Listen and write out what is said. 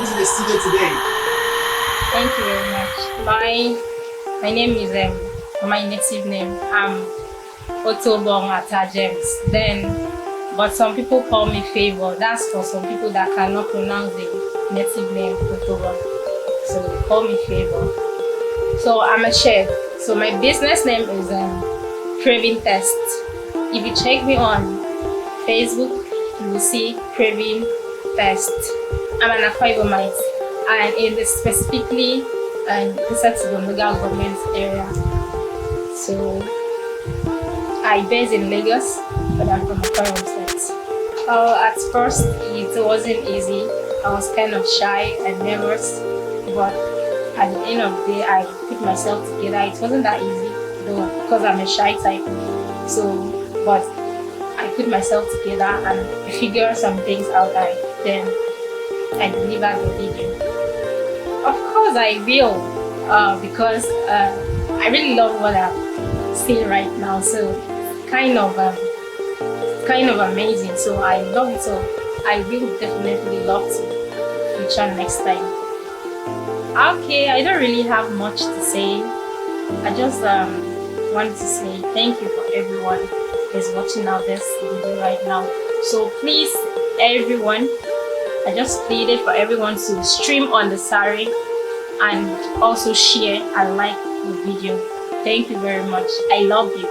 welcome to the studio today. Thank you very much. My name is my native name. I'm Otobong James. But some people call me Favor. That's for some people that cannot pronounce the native name Otobong. So they call me Favor. So I'm a chef. So my business name is Craving Test. If you check me on Facebook, you will see Craving Test. I'm an Aquavomite, and in the specifically inside the local government area. So I based in Lagos, but I'm from Akwa State. At first, it wasn't easy. I was kind of shy and nervous, but at the end of the day, I put myself together. It wasn't that easy, though, because I'm a shy type. But I put myself together and figure some things out. Then I delivered the video. Of course, I will, because I really love what I'm seeing right now. So kind of amazing. So I love it. So I will definitely love to feature next time. Okay, I don't really have much to say. I just wanted to say thank you for everyone who's watching out this video right now. So please, everyone, I just pleaded for everyone to stream on the Sari and also share and like the video. Thank you very much. I love you.